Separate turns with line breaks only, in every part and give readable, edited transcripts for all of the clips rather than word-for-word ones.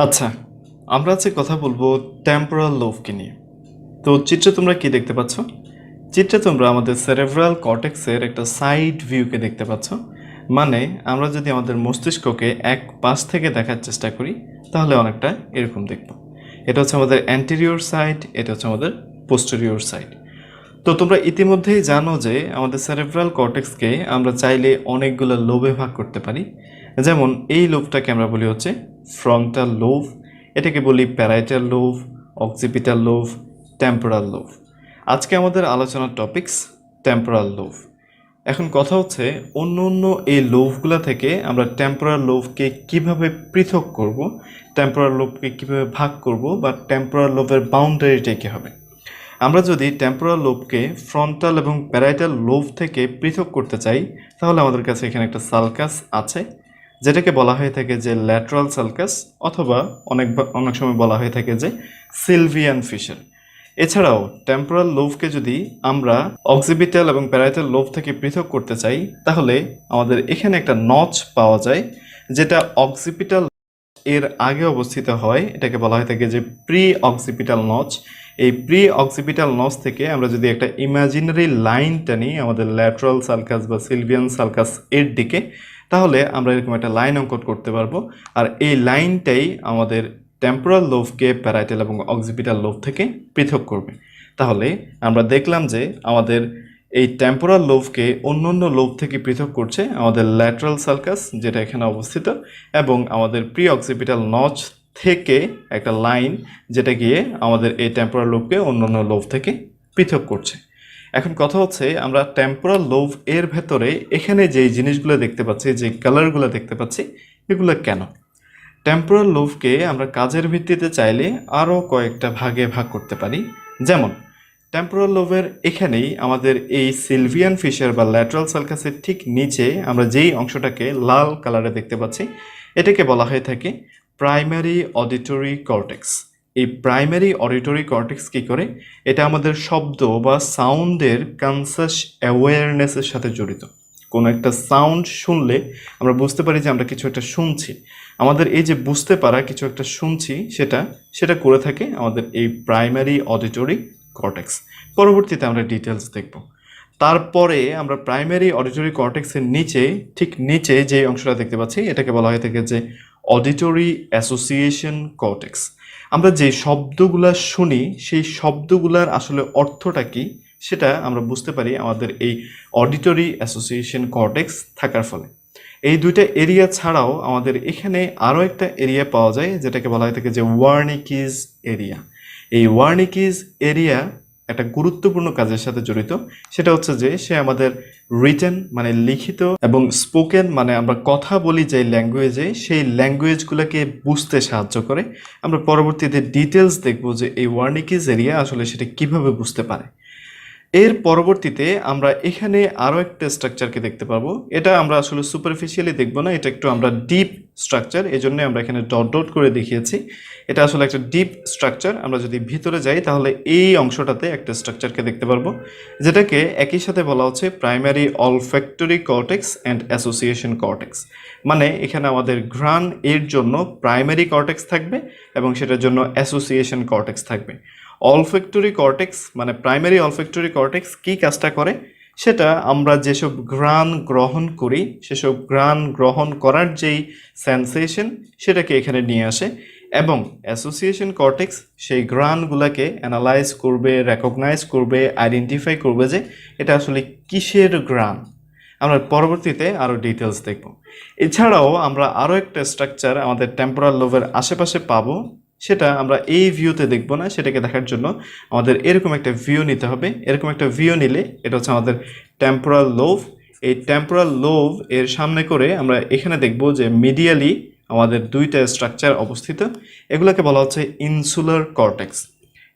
আচ্ছা, আমরা আজকে কথা বলবো টেম্পোরাল লোবকে নিয়ে। তো চিত্রে তোমরা কি দেখতে পাচ্ছ? চিত্রে তোমরা আমাদের সেরেব্রাল কর্টেক্সের একটা সাইড ভিউকে দেখতে পাচ্ছ। মানে আমরা যদি আমাদের মস্তিষ্ককে এক পাশ থেকে দেখার চেষ্টা করি তাহলে অনেকটা এরকম দেখব। এটা হচ্ছে আমাদের অ্যান্টেরিয়র সাইড, এটা হচ্ছে আমাদের পোস্টেরিয়র সাইড। তো তোমরা ইতিমধ্যেই জানো যে আমাদের সেরেব্রাল কর্টেক্সকে আমরা চাইলে অনেকগুলো লোবে ভাগ করতে পারি। যেমন এই লোবটাকে আমরা বলি হচ্ছে ফ্রন্টাল লোব, এটাকে বলি parietal lobe, occipital lobe, temporal lobe. আজকে আমাদের আলোচনার টপিকস টেম্পোরাল লোব। এখন কথা হচ্ছে অন্য অন্য এই লোবগুলা থেকে আমরা টেম্পোরাল লোবকে কিভাবে পৃথক করব, টেম্পোরাল লোবকে কিভাবে ভাগ করব, বা টেম্পোরাল লোবের বাউন্ডারিটা কী হবে। আমরা যদি টেম্পোরাল লোবকে ফ্রন্টাল এবং প্যারাইটাল লোব থেকে পৃথক করতে চাই তাহলে আমাদের কাছে এখানে একটা সালকাস আছে, যেটাকে বলা হয়ে থাকে যে ল্যাটারাল সালকাস, অথবা অনেক সময় বলা হয়ে থাকে যে সিলভিয়ান ফিশার। এছাড়াও টেম্পোরাল লোবকে যদি আমরা অক্সিপিটাল এবং প্যারাইটাল লোব থেকে পৃথক করতে চাই তাহলে আমাদের এখানে একটা নচ পাওয়া যায়, যেটা অক্সিপিটাল এর আগে অবস্থিত হয়। এটাকে বলা হয়ে থাকে যে প্রি অক্সিপিটাল নচ। এই প্রি অক্সিপিটাল নচ থেকে আমরা যদি একটা ইমাজিনারি লাইন টানি আমাদের ল্যাটারাল সালকাস বা সিলভিয়ান সালকাস এর দিকে, তাহলে আমরা এরকম একটা লাইন অঙ্কন করতে পারবো। আর এই লাইনটাই আমাদের টেম্পোরাল লোবকে প্যারাইটাল এবং অক্সিপিটাল লোব থেকে পৃথক করবে। তাহলে আমরা দেখলাম যে আমাদের এই টেম্পোরাল লোবকে অন্যান্য লোব থেকে পৃথক করছে আমাদের ল্যাটারাল সালকাস, যেটা এখানে অবস্থিত, এবং আমাদের প্রি অক্সিপিটাল নচ থেকে একটা লাইন যেটা গিয়ে আমাদের এই টেম্পোরাল লোবকে অন্যান্য লোব থেকে পৃথক করছে। এখন কথা হচ্ছে আমরা টেম্পোরাল লোব এর ভেতরে এখানে যেই জিনিসগুলো দেখতে পাচ্ছি, যে কালারগুলো দেখতে পাচ্ছি, এগুলো কেন? টেম্পোরাল লোবকে আমরা কাজের ভিত্তিতে চাইলে আরও কয়েকটা ভাগে ভাগ করতে পারি। যেমন টেম্পোরাল লোবের এখানেই আমাদের এই সিলভিয়ান ফিশার বা ল্যাটারাল সালকাসের ঠিক নিচে আমরা যেই অংশটাকে লাল কালারে দেখতে পাচ্ছি, এটাকে বলা হয়ে থাকে প্রাইমারি অডিটরি কর্টেক্স। এই প্রাইমারি অডিটরি কর্টেক্স কী করে? এটা আমাদের শব্দ বা সাউন্ডের কনসাস অ্যাওয়ারনেসের সাথে জড়িত। কোনো একটা সাউন্ড শুনলে আমরা বুঝতে পারি যে আমরা কিছু একটা শুনছি। আমাদের এই যে বুঝতে পারা কিছু একটা শুনছি, সেটা করে থাকে আমাদের এই প্রাইমারি অডিটরি কর্টেক্স। পরবর্তীতে আমরা ডিটেলস দেখব। তারপরে আমরা প্রাইমারি অডিটরি কর্টেক্সের ঠিক নিচে যে অংশটা দেখতে পাচ্ছি, এটাকে বলা হয়ে থাকে যে অডিটরি অ্যাসোসিয়েশন কর্টেক্স। আমরা যে শব্দগুলা শুনি সেই শব্দগুলার আসলে অর্থটা কি সেটা আমরা বুঝতে পারি আমাদের এই অডিটরি অ্যাসোসিয়েশন কর্টেক্স থাকার ফলে। এই দুইটা এরিয়া ছাড়াও আমাদের এখানে আরও একটা এরিয়া পাওয়া যায়, যেটাকে বলা হয়ে থাকে যে ওয়ার্নিকিজ এরিয়া। এই ওয়ার্নিকিজ এরিয়া একটা গুরুত্বপূর্ণ কাজের সাথে জড়িত। সেটা হচ্ছে যে সে আমাদের রিটেন মানে লিখিত এবং স্পোকেন মানে আমরা কথা বলি যে ল্যাঙ্গুয়েজে, সেই ল্যাঙ্গুয়েজগুলোকে বুঝতে সাহায্য করে। আমরা পরবর্তীতে ডিটেলস দেখব যে এই ওয়ার্নিকিজ এরিয়া আসলে সেটা কিভাবে বুঝতে পারে। এর পরবর্তীতে আমরা এখানে আরও একটা স্ট্রাকচারকে দেখতে পাবো। এটা আমরা আসলে সুপারফিশিয়ালি দেখবো না, এটা একটু আমরা ডিপ স্ট্রাকচার, এই জন্য আমরা এখানে ডট ডট করে দেখিয়েছি। এটা আসলে একটা ডিপ স্ট্রাকচার। আমরা যদি ভিতরে যাই তাহলে এই অংশটাতে একটা স্ট্রাকচারকে দেখতে পারবো, যেটাকে একই সাথে বলা হচ্ছে primary olfactory cortex and association cortex. মানে এখানে আমাদের ঘ্রাণ এর জন্য প্রাইমারি কর্টেক্স থাকবে এবং সেটার জন্য অ্যাসোসিয়েশন কর্টেক্স থাকবে। অলফ্যাক্টরি কর্টেক্স মানে প্রাইমারি অলফ্যাক্টরি কর্টেক্স কী কাজটা করে, সেটা আমরা যেসব ঘ্রাণ গ্রহণ করি সেসব ঘ্রাণ গ্রহণ করার যেই সেন্সেশন সেটাকে এখানে নিয়ে আসে, এবং অ্যাসোসিয়েশন কর্টেক্স সেই ঘ্রাণগুলোকে অ্যানালাইজ করবে, রেকগনাইজ করবে, আইডেন্টিফাই করবে যে এটা আসলে কিসের ঘ্রাণ। আমরা পরবর্তীতে আরও ডিটেলস দেখব। এছাড়াও আমরা আরও একটা স্ট্রাকচার আমাদের টেম্পোরাল লোবের আশেপাশে পাবো, সেটা আমরা এই ভিউতে দেখব না। সেটাকে দেখার জন্য আমাদের এরকম একটা ভিউ নিতে হবে। এরকম একটা ভিউ নিলে এটা হচ্ছে আমাদের টেম্পোরাল লোব। এই টেম্পোরাল লোব এর সামনে করে আমরা এখানে দেখব যে মিডিয়ালি আমাদের দুইটা স্ট্রাকচার অবস্থিত। এগুলোকে বলা হচ্ছে ইনসুলার কর্টেক্স।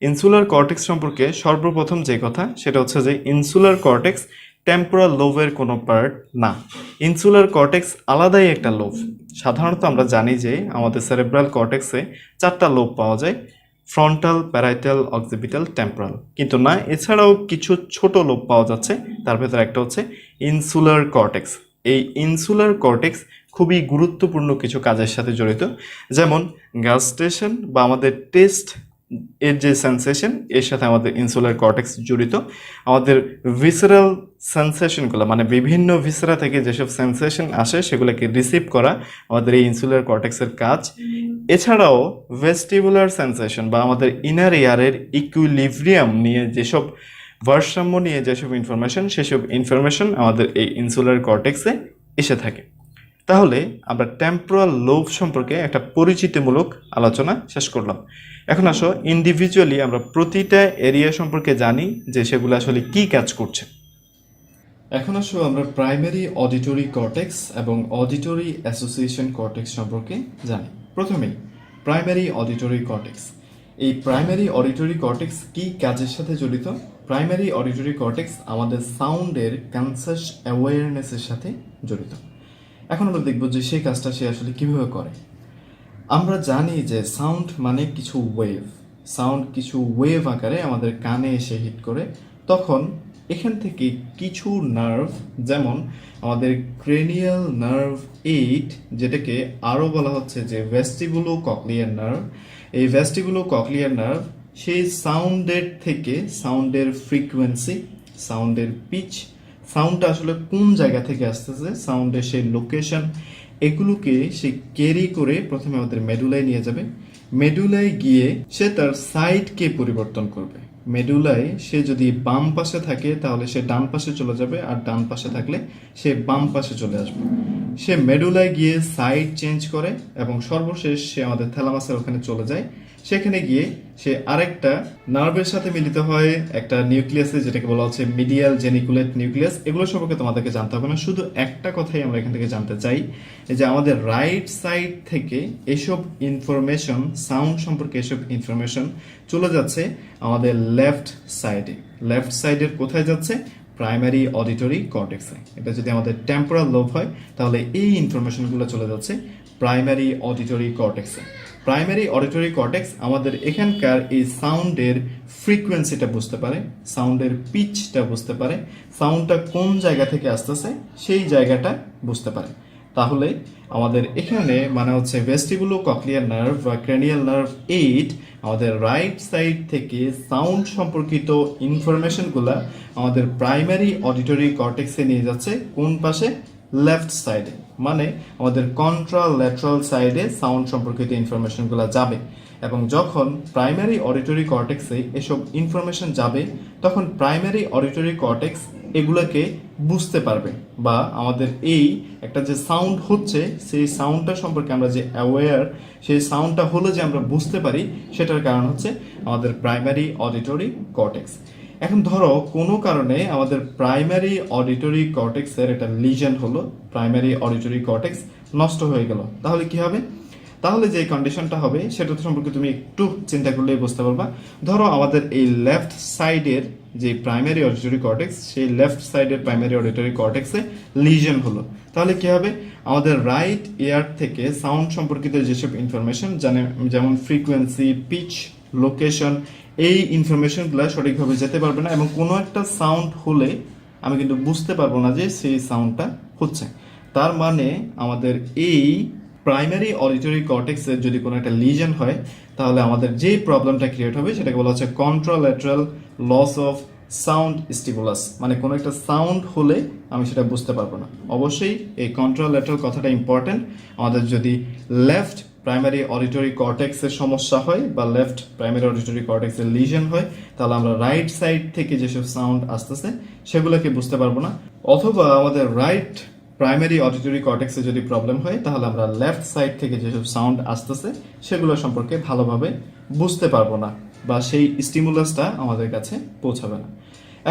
ইনসুলার কর্টেক্স সম্পর্কে সর্বপ্রথম যে কথা সেটা হচ্ছে যে ইনসুলার কর্টেক্স টেম্পোরাল লোবের কোনো পার্ট না। ইনসুলার কর্টেক্স আলাদাই একটা লোব। সাধারণত আমরা জানি যে আমাদের সেরেব্রাল কর্টেক্সে 4টা লোব পাওয়া যায়, ফ্রন্টাল, প্যারাইটাল, অক্সিপিটাল, টেম্পোরাল। কিন্তু না, এছাড়াও কিছু ছোট লোব পাওয়া যাচ্ছে, তার ভেতরে একটা হচ্ছে ইনসুলার কর্টেক্স। এই ইনসুলার কর্টেক্স খুবই গুরুত্বপূর্ণ কিছু কাজের সাথে জড়িত, যেমন গাস্টেশন বা আমাদের টেস্ট এর যে সেন্সেশন, এর সাথে আমাদের ইনসুলার কর্টেক্স জড়িত। আমাদের ভিসেরাল সেন্সেশনগুলো, মানে বিভিন্ন ভিসেরা থেকে যেসব সেন্সেশন আসে সেগুলোকে রিসিভ করা আমাদের এই ইনসুলার কর্টেক্সের কাজ। এছাড়াও ভেস্টিবুলার সেন্সেশন বা আমাদের ইনার ইয়ারের ইকুইলিব্রিয়াম নিয়ে যেসব, ভারসাম্য নিয়ে যেসব ইনফরমেশন, সেসব ইনফরমেশন আমাদের এই ইনসুলার কর্টেক্সে এসে থাকে। তাহলে আমরা টেম্পোরাল লোব সম্পর্কে একটা পরিচিতিমূলক আলোচনা শেষ করলাম। এখন আসো ইন্ডিভিজুয়ালি আমরা প্রতিটা এরিয়া সম্পর্কে জানি যে সেগুলো আসলে কি কাজ করছে। এখন আসো আমরা প্রাইমারি অডিটরি কর্টেক্স এবং অডিটরি অ্যাসোসিয়েশন কর্টেক্স সম্পর্কে জানি। প্রথমেই প্রাইমারি অডিটরি কর্টেক্স। এই প্রাইমারি অডিটরি কর্টেক্স কি কাজের সাথে জড়িত? প্রাইমারি অডিটরি কর্টেক্স আমাদের সাউন্ডের কনসাস অ্যাওয়ারনেসের সাথে জড়িত। এখন আমরা দেখব যে সেই কাজটা সে আসলে কিভাবে করে। আমরা জানি যে সাউন্ড মানে কিছু ওয়েভ, সাউন্ড কিছু ওয়েভ আকারে আমাদের কানে এসে হিট করে, তখন এখান থেকে কিছু নার্ভ, যেমন আমাদের ক্রেনিয়াল নার্ভ 8, যেটাকে আরও বলা হচ্ছে যে ভেস্টিবুলো ককলিয়ার নার্ভ, এই ভেস্টিবুলো ককলিয়ার নার্ভ সেই সাউন্ডের থেকে, সাউন্ডের ফ্রিকোয়েন্সি, সাউন্ডের পিচ, সাউন্ডটা আসলে কোন জায়গা থেকে আসতেছে, সাউন্ডের সেই লোকেশন, এগুলোকে সে ক্যারি করে প্রথমে আমাদের মেডুলায় নিয়ে যাবে। মেডুলায় গিয়ে সে তার সাইডকে পরিবর্তন করবে। মেডুলায় সে যদি বাম পাশে থাকে তাহলে সে ডান পাশে চলে যাবে, আর ডান পাশে থাকলে সে বাম পাশে চলে আসবে। সে মেডুলায় গিয়ে সাইড চেঞ্জ করে এবং সর্বশেষ সে আমাদের থ্যালামাসের ওখানে চলে যায়। সেখানে গিয়ে সে আরেকটা নার্ভের সাথে মিলিত হয় একটা নিউক্লিয়াসে, যেটাকে বলা হচ্ছে মিডিয়াল জেনিকুলেট নিউক্লিয়াস। এগুলো সম্পর্কে তোমাদেরকে জানতে হবে না, শুধু একটা কথাই আমরা এখান থেকে জানতে চাই, যে আমাদের রাইট সাইড থেকে এসব ইনফরমেশন, সাউন্ড সম্পর্কে এসব ইনফরমেশন চলে যাচ্ছে আমাদের লেফট সাইডে। লেফট সাইডের কোথায় যাচ্ছে? প্রাইমারি অডিটরি কর্টেক্সে। এটা যদি আমাদের টেম্পোরাল লোব হয় তাহলে এই ইনফরমেশনগুলো চলে যাচ্ছে প্রাইমারি অডিটরি কর্টেক্সে। প্রাইমারি অডিটরি কর্টেক্স আমাদের এখানকার এই সাউন্ডের ফ্রিকোয়েন্সিটা বুঝতে পারে, সাউন্ডের পিচটা বুঝতে পারে, সাউন্ডটা কোন জায়গা থেকে আসতেছে সেই জায়গাটা বুঝতে পারে। তাহলে আমাদের এখানে মানে হচ্ছে ভেস্টিবুলো ককলিয়ার নার্ভ বা ক্রেনিয়াল নার্ভ 8 আমাদের রাইট সাইড থেকে সাউন্ড সম্পর্কিত ইনফরমেশনগুলো আমাদের প্রাইমারি অডিটরি কর্টেক্সে নিয়ে যাচ্ছে। কোন পাশে? লেফট সাইডে, মানে আমাদের কন্ট্রাল্যাটারাল সাইডে সাউন্ড সম্পর্কিত ইনফরমেশনগুলো যাবে। এবং যখন প্রাইমারি অডিটরি কর্টেক্সে এসব ইনফরমেশন যাবে তখন প্রাইমারি অডিটরি কর্টেক্স এগুলোকে বুঝতে পারবে, বা আমাদের এই একটা যে সাউন্ড হচ্ছে সেই সাউন্ডটা সম্পর্কে আমরা যে অ্যাওয়্যার, সেই সাউন্ডটা হলো যে আমরা বুঝতে পারি, সেটার কারণ হচ্ছে আমাদের প্রাইমারি অডিটরি কর্টেক্স। এখন ধরো কোনো কারণে আমাদের প্রাইমারি অডিটরি কর্টেক্সের একটা লিজন হলো, প্রাইমারি অডিটরি কর্টেক্স নষ্ট হয়ে গেল, তাহলে কি হবে? তাহলে যে কন্ডিশনটা হবে সেটা সম্পর্কে তুমি একটু চিন্তা করলেই বুঝতে পারবা। ধরো আমাদের এই লেফট সাইডের যে প্রাইমারি অডিটরি কর্টেক্স, সেই লেফট সাইডের প্রাইমারি অডিটরি কর্টেক্সে লিজন হলো, তাহলে কি হবে? আমাদের রাইট ইয়ার থেকে সাউন্ড সম্পর্কিত যেসব ইনফরমেশন, যেমন ফ্রিকোয়েন্সি, পিচ, লোকেশন, এই ইনফরমেশনগুলো সঠিকভাবে যেতে পারবে না, এবং কোনো একটা সাউন্ড হলে আমি কিন্তু বুঝতে পারবো না যে সেই সাউন্ডটা হচ্ছে। তার মানে আমাদের এই প্রাইমারি অডিটরি কর্টেক্সের যদি কোনো একটা লিজন হয় তাহলে আমাদের যে প্রবলেমটা ক্রিয়েট হবে সেটাকে বলা হচ্ছে contralateral loss of sound stimulus. মানে কোনো একটা সাউন্ড হলে আমি সেটা বুঝতে পারবো না। অবশ্যই এই কন্ট্রাল্যাটারাল কথাটা ইম্পর্টেন্ট। আমাদের যদি লেফট প্রাইমারি অডিটরি কর্টেক্সের সমস্যা হয় বা লেফট প্রাইমারি অডিটরি কর্টেক্সের লিজন হয় তাহলে আমরা রাইট সাইড থেকে যেসব সাউন্ড আসতেছে সেগুলোকে বুঝতে পারবো না, অথবা আমাদের রাইট প্রাইমারি অডিটরি কর্টেক্সে যদি প্রবলেম হয় তাহলে আমরা লেফট সাইড থেকে যেসব সাউন্ড আসতেছে সেগুলো সম্পর্কে ভালোভাবে বুঝতে পারবো না, বা সেই স্টিমুলাসটা আমাদের কাছে পৌঁছাবে না।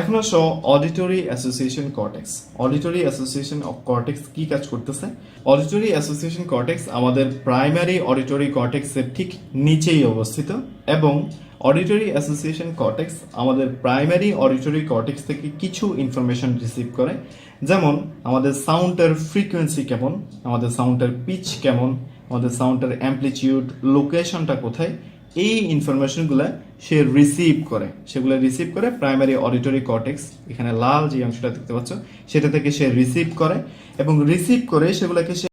এখন আসো auditory association cortex. Auditory association cortex কি কাজ করতেছে? অডিটরি অ্যাসোসিয়েশন কর্টেক্স আমাদের প্রাইমারি অডিটরি কর্টেক্সের ঠিক নিচেই অবস্থিত, এবং অডিটরি অ্যাসোসিয়েশন কর্টেক্স আমাদের প্রাইমারি অডিটরি কর্টেক্স থেকে কিছু ইনফরমেশন রিসিভ করে, যেমন আমাদের সাউন্ডের ফ্রিকোয়েন্সি কেমন, আমাদের সাউন্ডের পিচ কেমন, আমাদের সাউন্ডের অ্যাম্পলিটিউড, লোকেশনটা কোথায়, এই ইনফরমেশনগুলো সে রিসিভ করে, সেগুলো রিসিভ করে প্রাইমারি অডিটরি কর্টেক্স, এখানে লাল যে অংশটা দেখতে পাচ্ছ সেটা থেকে সে রিসিভ করে এবং রিসিভ করে সেগুলোকে সে